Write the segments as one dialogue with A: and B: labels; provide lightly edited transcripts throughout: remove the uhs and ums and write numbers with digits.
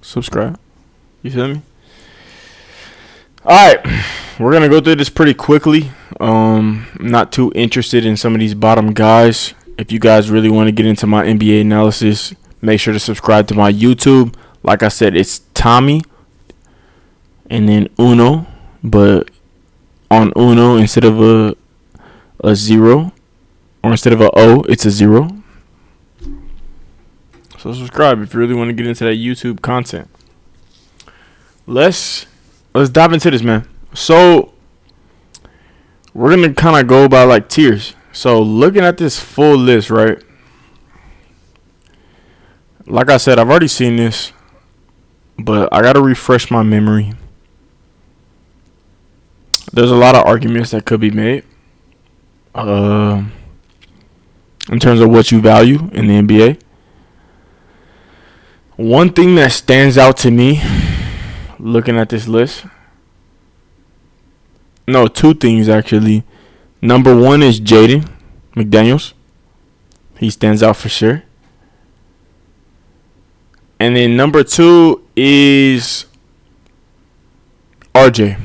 A: subscribe. You feel me? All right, we're gonna go through this pretty quickly. I'm not too interested in some of these bottom guys. If you guys really want to get into my NBA analysis, make sure to subscribe to my YouTube. Like I said, it's Tommy and then Uno, but on Uno instead of a zero, or instead of a O, it's a zero. So subscribe if you really want to get into that YouTube content. Let's dive into this, man. So we're gonna kind of go by like tiers. So looking at this full list, right? Like I said, I've already seen this, but I gotta refresh my memory. There's a lot of arguments that could be made in terms of what you value in the NBA. One thing that stands out to me looking at this list, no, two things actually. Number one is Jaden McDaniels. He stands out for sure. And then number two is RJ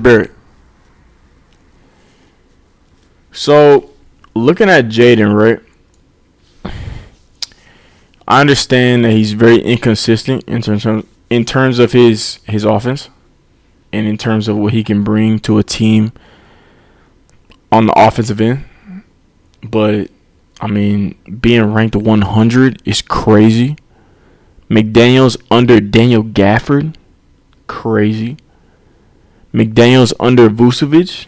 A: Barrett. So looking at Jaden, right? I understand that he's very inconsistent in terms of his offense, and in terms of what he can bring to a team on the offensive end. But I mean, being ranked 100 is crazy. McDaniels under Daniel Gafford, crazy. McDaniels under Vucevic,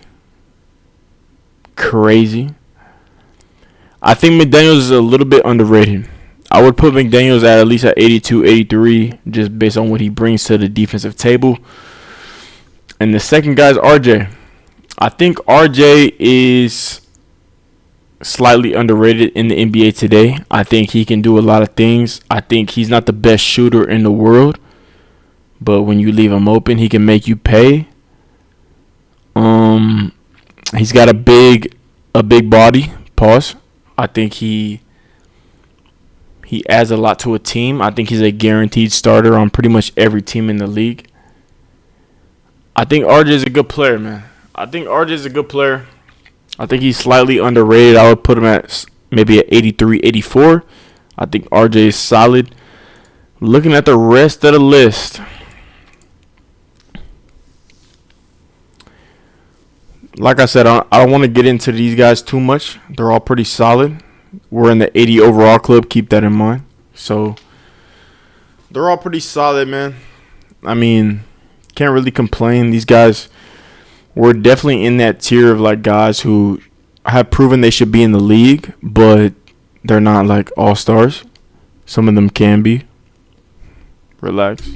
A: crazy. I think McDaniels is a little bit underrated. I would put McDaniels at least at 82, 83, just based on what he brings to the defensive table. And the second guy is RJ. I think RJ is slightly underrated in the NBA today. I think he can do a lot of things. I think he's not the best shooter in the world, but when you leave him open, he can make you pay. He's got a big body. Pause. I think he adds a lot to a team. I think he's a guaranteed starter on pretty much every team in the league. I think RJ is a good player, man. I think he's slightly underrated. I would put him at maybe at 83, 84. I think RJ is solid. Looking at the rest of the list, like I said, I don't want to get into these guys too much. They're all pretty solid. We're in the 80 overall club. Keep that in mind. So they're all pretty solid, man. I mean, can't really complain. These guys were definitely in that tier of like guys who have proven they should be in the league, but they're not like all-stars. Some of them can be. Relax.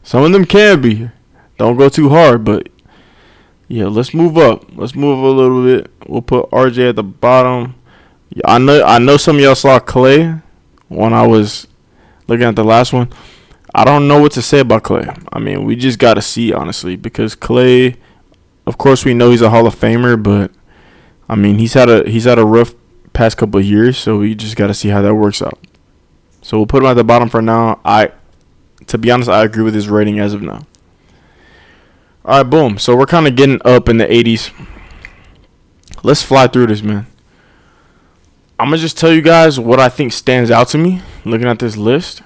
A: Some of them can be. Don't go too hard, but yeah, let's move up. Let's move a little bit. We'll put RJ at the bottom. I know some of y'all saw Clay when I was looking at the last one. I don't know what to say about Clay. I mean, we just got to see, honestly, because Clay, of course, we know he's a Hall of Famer, but I mean, he's had a rough past couple of years, so we just got to see how that works out. So we'll put him at the bottom for now. To be honest, I agree with his rating as of now. All right, boom. So we're kind of getting up in the 80s. Let's fly through this, man. I'm going to just tell you guys what I think stands out to me looking at this list.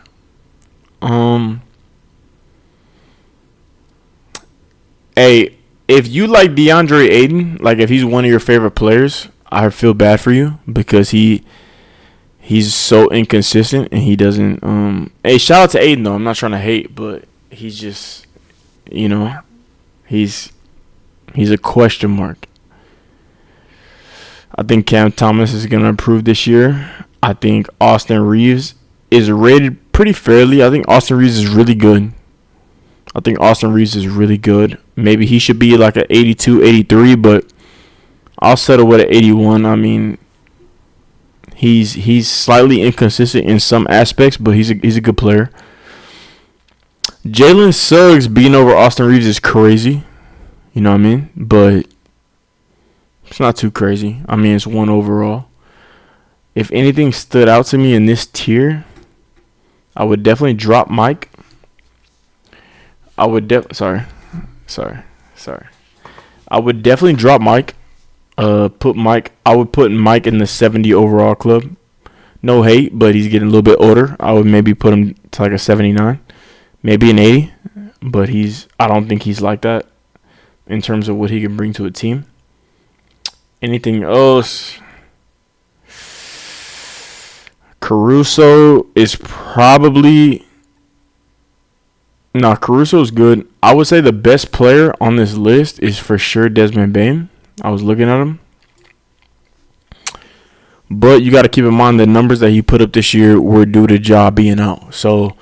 A: Hey, if you like DeAndre Ayton, like if he's one of your favorite players, I feel bad for you because he's so inconsistent and he doesn't hey, shout out to Ayton though. I'm not trying to hate, but he's just, he's a question mark. I think Cam Thomas is going to improve this year. I think Austin Reeves is rated pretty fairly. I think Austin Reeves is really good. Maybe he should be like an 82, 83, but I'll settle with an 81. I mean, he's slightly inconsistent in some aspects, but he's a good player. Jalen Suggs beating over Austin Reeves is crazy. You know what I mean? But it's not too crazy. I mean, it's one overall. if anything stood out to me in this tier, I would definitely drop Mike. I would sorry. I would definitely drop Mike. Put Mike. I would put Mike in the 70 overall club. No hate, but he's getting a little bit older. I would maybe put him to like a 79, maybe an 80. But I don't think he's like that in terms of what he can bring to a team. Anything else? Caruso is probably... No, Caruso's good. I would say the best player on this list is for sure Desmond Bane. I was looking at him. But you got to keep in mind the numbers that he put up this year were due to Ja being out. So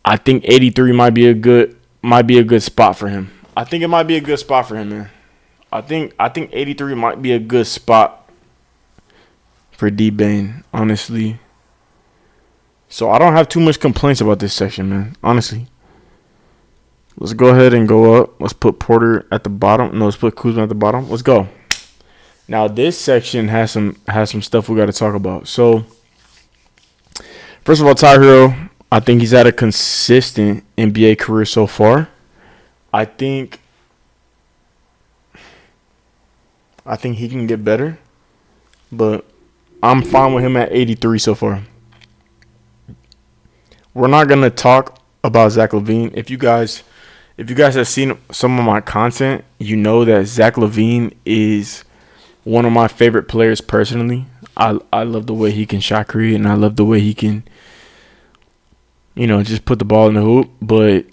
A: I think 83 might be a good spot for him. I think it might be a good spot for him, man. I think 83 might be a good spot for D Bane, honestly. So I don't have too much complaints about this section, man. Honestly. Let's go ahead and go up. Let's put Porter at the bottom. No, let's put Kuzma at the bottom. Let's go. Now this section has some stuff we got to talk about. So first of all, Tyler Hero, I think he's had a consistent NBA career so far. I think he can get better, but I'm fine with him at 83 so far. We're not gonna talk about Zach LaVine. If you guys have seen some of my content, you know that Zach LaVine is one of my favorite players personally. I love the way he can shot create, and I love the way he can, just put the ball in the hoop. But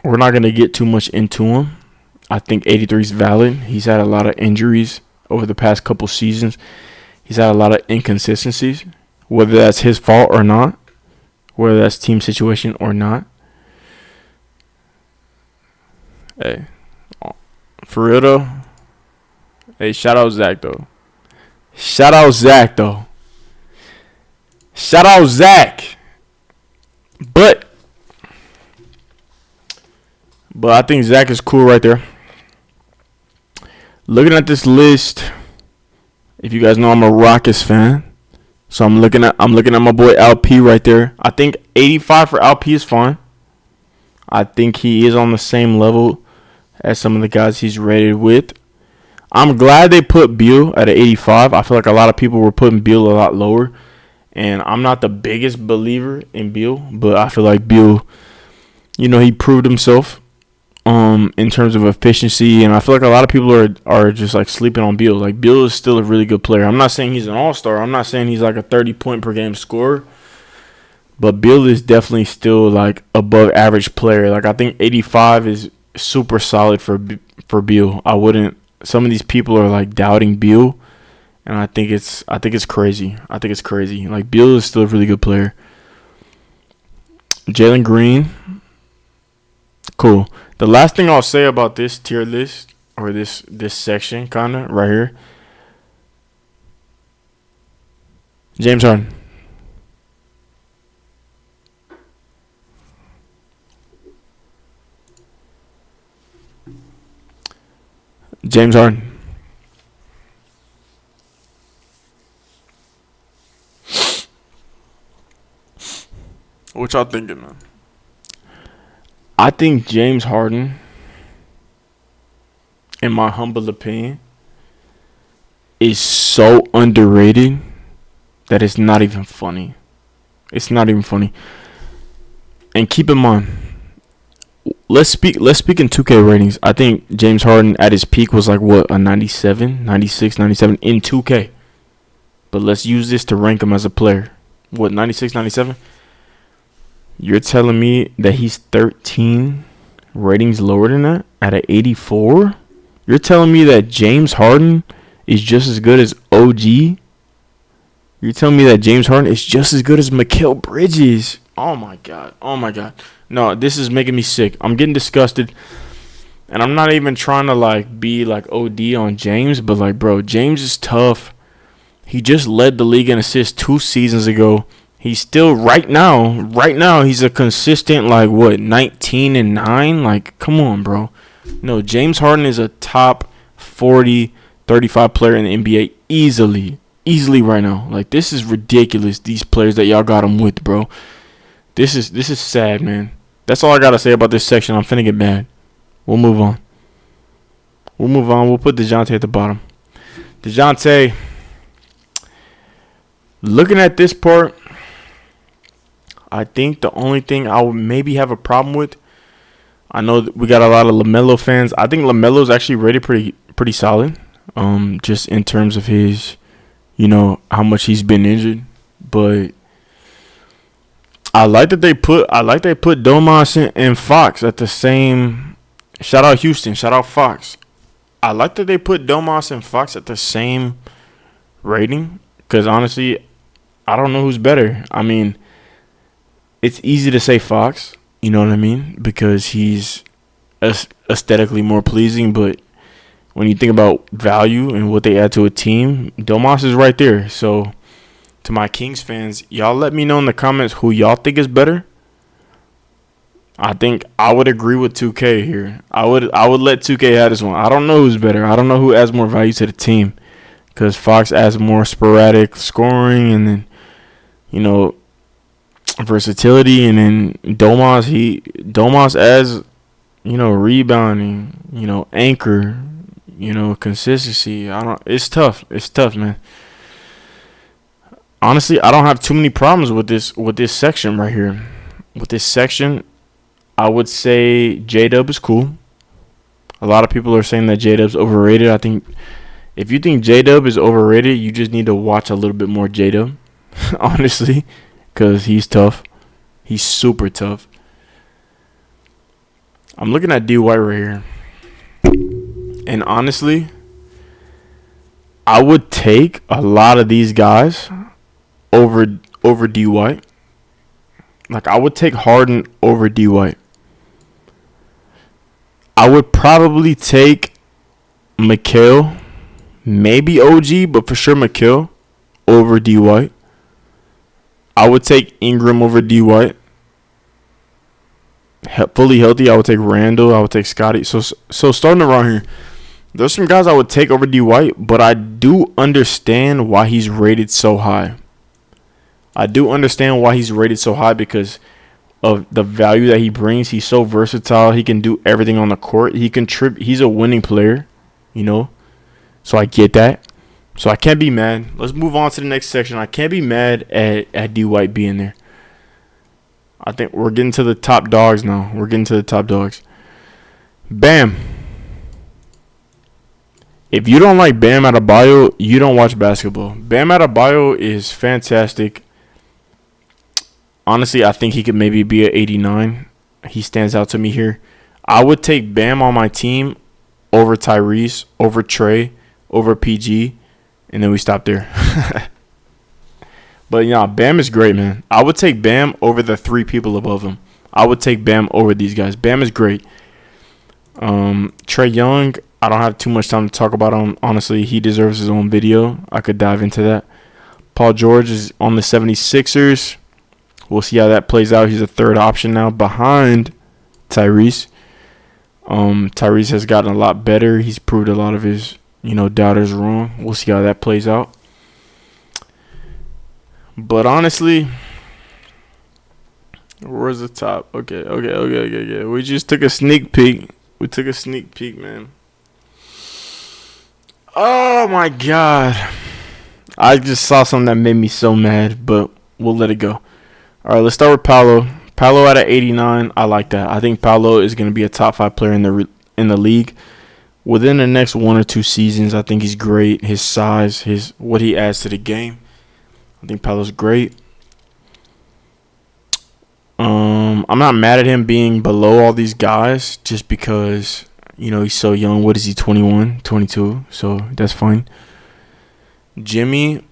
A: we're not going to get too much into him. I think 83 is valid. He's had a lot of injuries over the past couple seasons. He's had a lot of inconsistencies, whether that's his fault or not, whether that's team situation or not. Hey, for real though. Hey, shout out Zach though. Shout out Zach. But I think Zach is cool right there. Looking at this list, if you guys know I'm a Rockets fan, so I'm looking at my boy LP right there. I think 85 for LP is fine. I think he is on the same level as some of the guys he's rated with. I'm glad they put Beal at an 85. I feel like a lot of people were putting Beal a lot lower. And I'm not the biggest believer in Beal, but I feel like Beal, he proved himself in terms of efficiency. And I feel like a lot of people are just like sleeping on Beal. Like, Beal is still a really good player. I'm not saying he's an all-star. I'm not saying he's like a 30-point per game scorer. But Beal is definitely still like above average player. Like, I think 85 is super solid for Beal. Some of these people are like doubting Beal, and I think it's crazy. Like, Beal is still a really good player. Jalen Green, cool. The last thing I'll say about this tier list, or this section kind of right here, James Harden. James Harden. What y'all thinking, man? I think James Harden, in my humble opinion, is so underrated that it's not even funny. It's not even funny. And keep in mind, let's speak in 2K ratings. I think James Harden at his peak was like what, a 97, 96, 97 in 2K. But let's use this to rank him as a player. What, 96, 97? You're telling me that he's 13 ratings lower than that at an 84? You're telling me that James Harden is just as good as OG? You're telling me that James Harden is just as good as Mikal Bridges? Oh my God. No, this is making me sick. I'm getting disgusted. And I'm not even trying to like be like OD on James, but like, bro, James is tough. He just led the league in assists 2 seasons ago. He's still right now he's a consistent like what, 19 and 9? Like, come on, bro. No, James Harden is a top 40, 35 player in the NBA easily. easily right now. Like, this is ridiculous. These players that y'all got him with, bro. This is sad, man. That's all I gotta say about this section. I'm finna get mad. We'll move on. We'll put DeJounte at the bottom. DeJounte, looking at this part, I think the only thing I would maybe have a problem with, I know that we got a lot of LaMelo fans. I think LaMelo's actually rated pretty solid. Just in terms of his, how much he's been injured. But I like they put Domas and Fox at the same. Shout out Houston. Shout out Fox. I like that they put Domas and Fox at the same rating. Because honestly, I don't know who's better. I mean, it's easy to say Fox. You know what I mean? Because he's aesthetically more pleasing. But when you think about value and what they add to a team, Domas is right there. So, to my Kings fans, y'all let me know in the comments who y'all think is better. I think I would agree with 2K here. I would let 2K have this one. I don't know who's better. I don't know who adds more value to the team. Because Fox adds more sporadic scoring and then, versatility. And then Domas adds, rebounding, anchor, consistency. It's tough. It's tough, man. Honestly, I don't have too many problems with this section right here. With this section, I would say J-Dub is cool. A lot of people are saying that J-Dub's overrated. I think if you think J-Dub is overrated, you just need to watch a little bit more J-Dub, honestly, because he's tough. He's super tough. I'm looking at D. White right here. And honestly, I would take a lot of these guys over D. White. Like, I would take Harden over D. White. I would probably take Mikal, maybe OG, but for sure Mikal over D. White. I would take Ingram over D. White. Fully healthy, I would take Randall. I would take Scotty. So starting around here, there's some guys I would take over D. White, but I do understand why he's rated so high. I do understand why he's rated so high because of the value that he brings. He's so versatile. He can do everything on the court. He's a winning player, So I get that. So I can't be mad. Let's move on to the next section. I can't be mad at D. White being there. I think we're getting to the top dogs now. Bam. If you don't like Bam Adebayo, you don't watch basketball. Bam Adebayo is fantastic. Honestly, I think he could maybe be an 89. He stands out to me here. I would take Bam on my team over Tyrese, over Trey, over PG, and then we stop there. But, Bam is great, man. I would take Bam over the three people above him. I would take Bam over these guys. Bam is great. Trey Young, I don't have too much time to talk about him. Honestly, he deserves his own video. I could dive into that. Paul George is on the 76ers. We'll see how that plays out. He's a third option now behind Tyrese. Tyrese has gotten a lot better. He's proved a lot of his, doubters wrong. We'll see how that plays out. But honestly, where's the top? Okay. We just took a sneak peek. Man. Oh, my God. I just saw something that made me so mad, but we'll let it go. All right, let's start with Paolo. Paolo at 89. I like that. I think Paolo is going to be a top 5 player in the league within the next 1 or 2 seasons. I think he's great. His size, what he adds to the game. I think Paolo's great. I'm not mad at him being below all these guys just because, he's so young. What is he, 21, 22? So that's fine. Jimmy,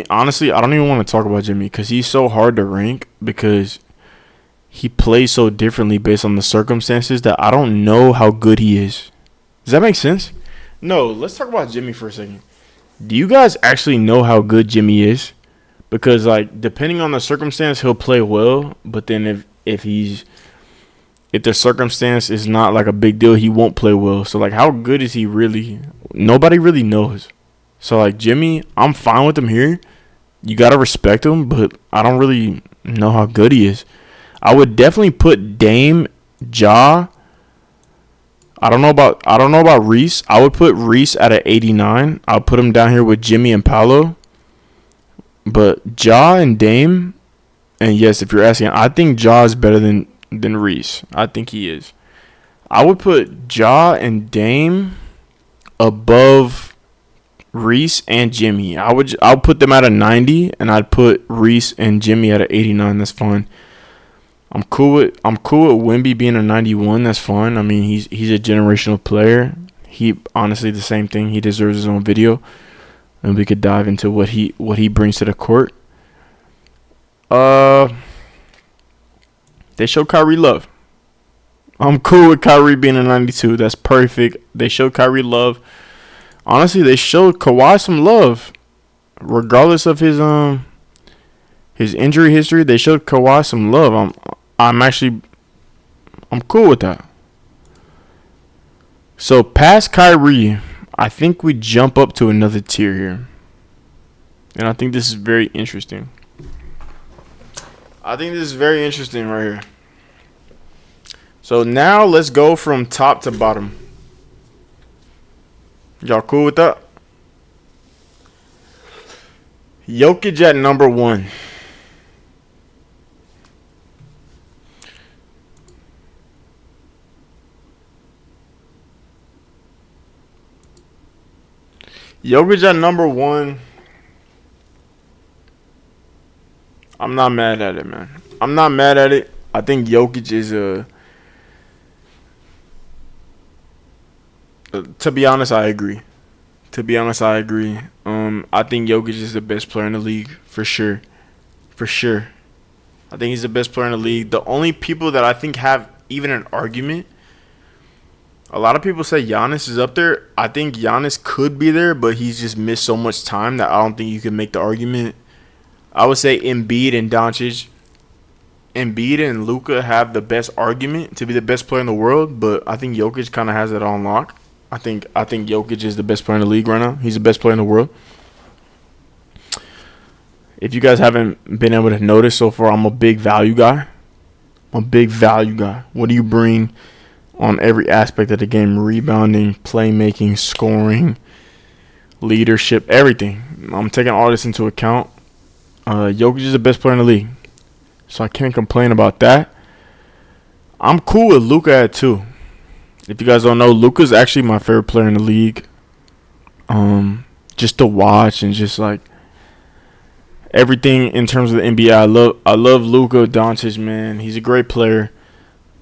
A: honestly, I don't even want to talk about Jimmy because he's so hard to rank because he plays so differently based on the circumstances that I don't know how good he is. Does that make sense? No, let's talk about Jimmy for a second. Do you guys actually know how good Jimmy is? Because, depending on the circumstance, he'll play well. But then if the circumstance is not, a big deal, he won't play well. So, how good is he really? Nobody really knows. So like Jimmy, I'm fine with him here. You gotta respect him, but I don't really know how good he is. I would definitely put Dame, Ja. I don't know about Reese. I would put Reese at an 89. I'll put him down here with Jimmy and Paolo. But Ja and Dame, and yes, if you're asking, I think Ja is better than Reese. I think he is. I would put Ja and Dame above Reese and Jimmy. I'll put them at a 90, and I'd put Reese and Jimmy at an 89. That's fine. I'm cool with Wemby being a 91. That's fine. I mean, he's a generational player. He honestly the same thing. He deserves his own video, and we could dive into what he brings to the court. They show Kyrie love. I'm cool with Kyrie being a 92. That's perfect. They showed Kyrie love. Honestly, they showed Kawhi some love, regardless of his injury history. They showed Kawhi some love. I'm cool with that. So past Kyrie, I think we jump up to another tier here, and I think this is very interesting. right here. So now let's go from top to bottom. Y'all cool with that? Jokic at number 1. Jokic at number 1. I'm not mad at it, man. I'm not mad at it. I think Jokic is to be honest, I agree. I think Jokic is the best player in the league for sure. I think he's the best player in the league. The only people that I think have even an argument, a lot of people say Giannis is up there. I think Giannis could be there, but he's just missed so much time that I don't think you can make the argument. I would say Embiid and Doncic. Embiid and Luka have the best argument to be the best player in the world, but I think Jokic kind of has it on lock. I think Jokic is the best player in the league right now. He's the best player in the world. If you guys haven't been able to notice so far, I'm a big value guy. What do you bring on every aspect of the game? Rebounding, playmaking, scoring, leadership, everything. I'm taking all this into account. Jokic is the best player in the league, so I can't complain about that. I'm cool with Luka at 2. If you guys don't know, Luka's actually my favorite player in the league. Just to watch and just like everything in terms of the NBA. I love Luka Doncic, man. He's a great player.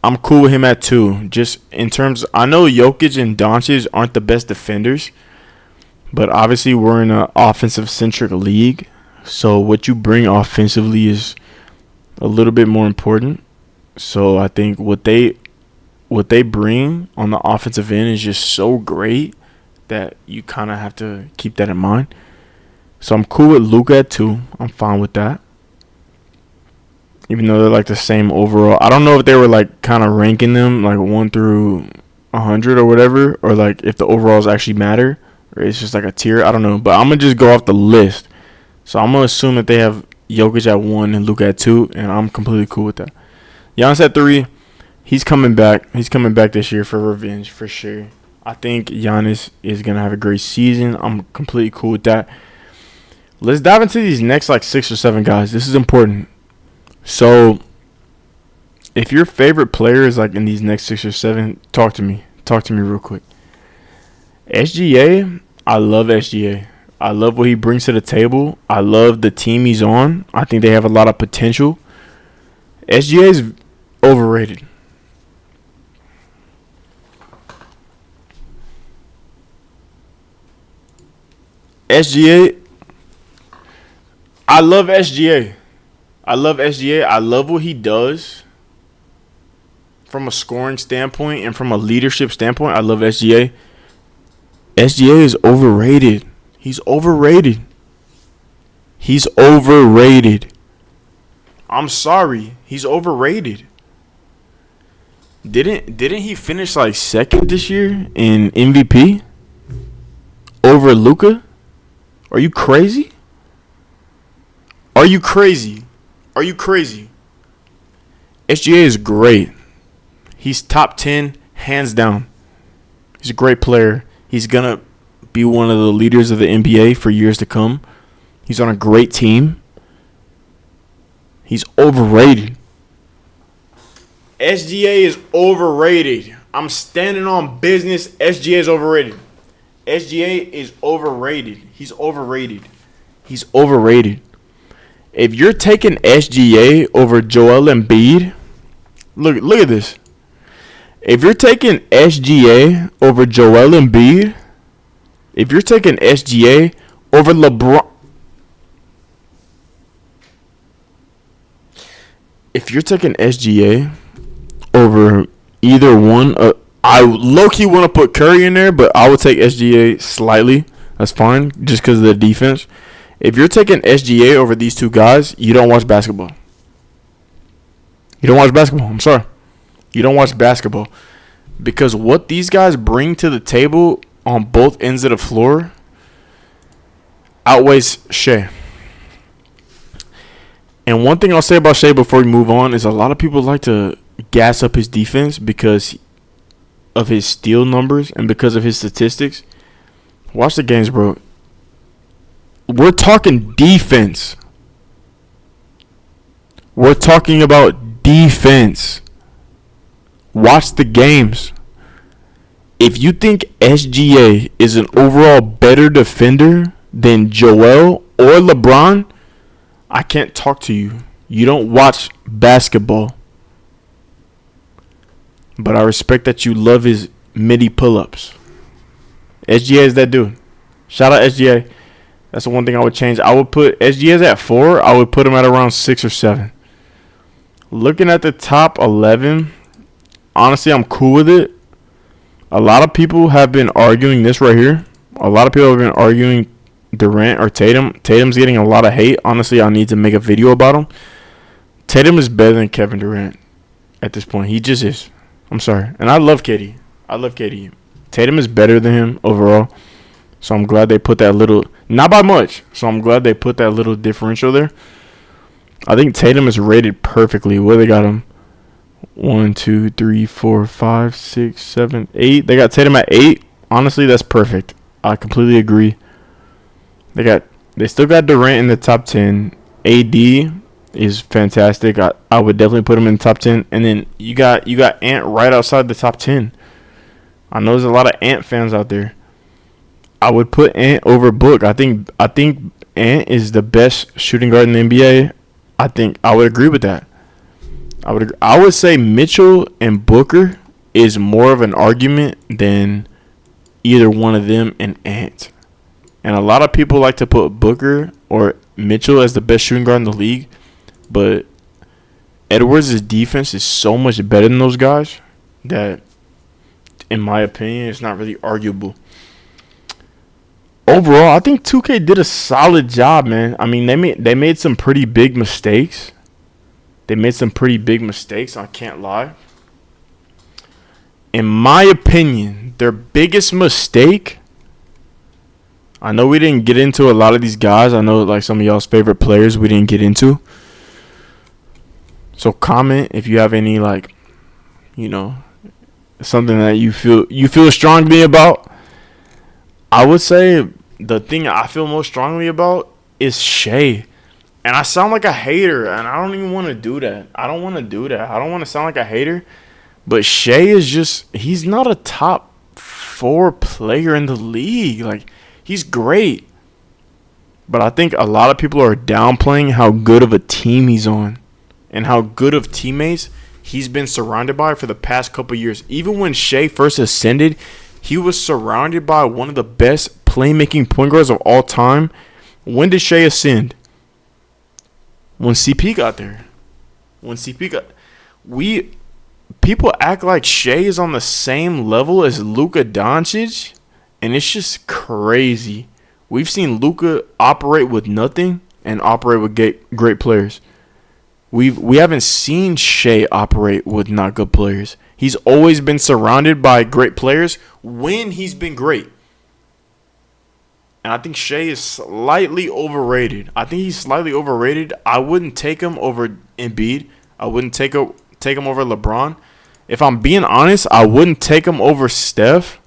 A: I'm cool with him at 2. Just in terms, I know Jokic and Doncic aren't the best defenders, but obviously we're in an offensive-centric league. So what you bring offensively is a little bit more important. So I think what they bring on the offensive end is just so great that you kind of have to keep that in mind. So I'm cool with Luka at 2. I'm fine with that. Even though they're like the same overall. I don't know if they were like kind of ranking them like 1 through 100 or whatever, or like if the overalls actually matter, or it's just like a tier. I don't know. But I'm going to just go off the list. So I'm going to assume that they have Jokic at 1 and Luka at 2, and I'm completely cool with that. Giannis at 3. He's coming back. He's coming back this year for revenge, for sure. I think Giannis is going to have a great season. I'm completely cool with that. Let's dive into these next like 6 or 7 guys. This is important. So, if your favorite player is like in these next 6 or 7, talk to me. Talk to me real quick. SGA, I love SGA. I love what he brings to the table. I love the team he's on. I think they have a lot of potential. SGA is overrated. SGA, I love SGA. I love what he does from a scoring standpoint and from a leadership standpoint. I love SGA. SGA is overrated. He's overrated. I'm sorry. He's overrated. Didn't he finish like second this year in MVP over Luka? Are you crazy? Are you crazy? Are you crazy? SGA is great. He's top 10, hands down. He's a great player. He's going to be one of the leaders of the NBA for years to come. He's on a great team. He's overrated. SGA is overrated. I'm standing on business. SGA is overrated. SGA is overrated. He's overrated. He's overrated. If you're taking SGA over Joel Embiid, look at this. If you're taking SGA over Joel Embiid, if you're taking SGA over LeBron, if you're taking SGA over either one, I low-key want to put Curry in there, but I would take SGA slightly. That's fine, just because of the defense. If you're taking SGA over these two guys, you don't watch basketball. You don't watch basketball. I'm sorry. You don't watch basketball. Because what these guys bring to the table on both ends of the floor outweighs Shea. And one thing I'll say about Shea before we move on is a lot of people like to gas up his defense because of his steal numbers and because of his statistics. Watch the games, bro. We're talking defense. We're talking about defense. Watch the games. If you think SGA is an overall better defender than Joel or LeBron, I can't talk to you. You don't watch basketball. But I respect that you love his midi pull-ups. SGA is that dude. Shout out SGA. That's the one thing I would change. I would put SGA's at 4. I would put him at around 6 or 7. Looking at the top 11, honestly, I'm cool with it. A lot of people have been arguing this right here. A lot of people have been arguing Durant or Tatum. Tatum's getting a lot of hate. Honestly, I need to make a video about him. Tatum is better than Kevin Durant at this point. He just is. I'm sorry. And I love KD. Tatum is better than him overall. So I'm glad they put that little, not by much. So I'm glad they put that little differential there. I think Tatum is rated perfectly. Where they got him? 1, 2, 3, 4, 5, 6, 7, 8. They got Tatum at 8. Honestly, that's perfect. I completely agree. They still got Durant in the top 10. AD is fantastic. I would definitely put him in the top 10. And then you got Ant right outside the top 10. I know there's a lot of Ant fans out there. I would put Ant over Book. I think Ant is the best shooting guard in the NBA. I think I would agree with that. I would say Mitchell and Booker is more of an argument than either one of them and Ant. And a lot of people like to put Booker or Mitchell as the best shooting guard in the league, but Edwards' defense is so much better than those guys that, in my opinion, it's not really arguable. Overall, I think 2K did a solid job, man. I mean, they made some pretty big mistakes. I can't lie. In my opinion, their biggest mistake, I know we didn't get into a lot of these guys. I know like some of y'all's favorite players we didn't get into. So comment if you have any something that you feel strongly about. I would say the thing I feel most strongly about is Shea. And I sound like a hater, and I don't even want to do that. I don't want to sound like a hater. But Shea is he's not a top 4 player in the league. Like, he's great. But I think a lot of people are downplaying how good of a team he's on and how good of teammates he's been surrounded by for the past couple years. Even when Shea first ascended, he was surrounded by one of the best playmaking point guards of all time. When did Shea ascend? When CP got there. People act like Shea is on the same level as Luka Doncic, and it's just crazy. We've seen Luka operate with nothing and operate with great players. We haven't seen Shea operate with not good players. He's always been surrounded by great players when he's been great. And I think Shea is slightly overrated. I think he's slightly overrated. I wouldn't take him over Embiid. I wouldn't take him over LeBron. If I'm being honest, I wouldn't take him over Steph.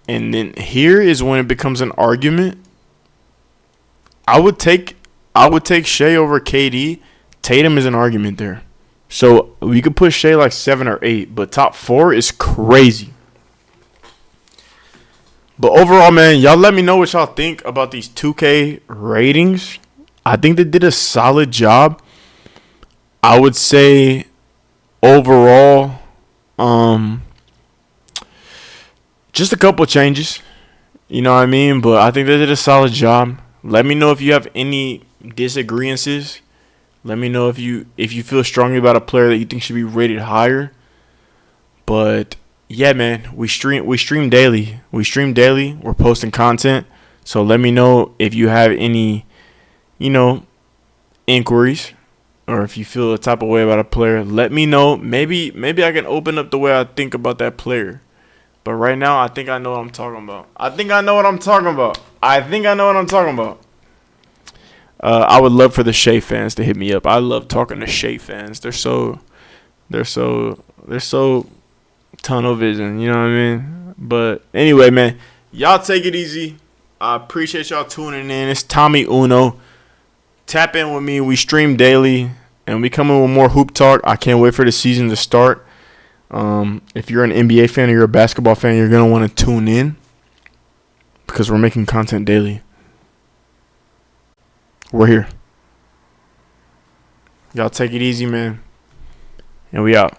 A: And then here is when it becomes an argument. I would take Shea over KD. Tatum is an argument there. So we could put Shea like 7 or 8, but top 4 is crazy. But overall, man, y'all let me know what y'all think about these 2K ratings. I think they did a solid job. I would say overall, just a couple changes. You know what I mean? But I think they did a solid job. Let me know if you have any disagreements. Let me know if you feel strongly about a player that you think should be rated higher. But yeah, man, we stream daily. We're posting content. So let me know if you have any, inquiries, or if you feel a type of way about a player. Let me know. Maybe I can open up the way I think about that player. But right now, I think I know what I'm talking about. I would love for the Shea fans to hit me up. I love talking to Shea fans. They're so tunnel vision, you know what I mean? But anyway, man, y'all take it easy. I appreciate y'all tuning in. It's Tommy Uno. Tap in with me. We stream daily, and we come in with more hoop talk. I can't wait for the season to start. If you're an NBA fan or you're a basketball fan, you're going to want to tune in because we're making content daily. We're here. Y'all take it easy, man. And we out.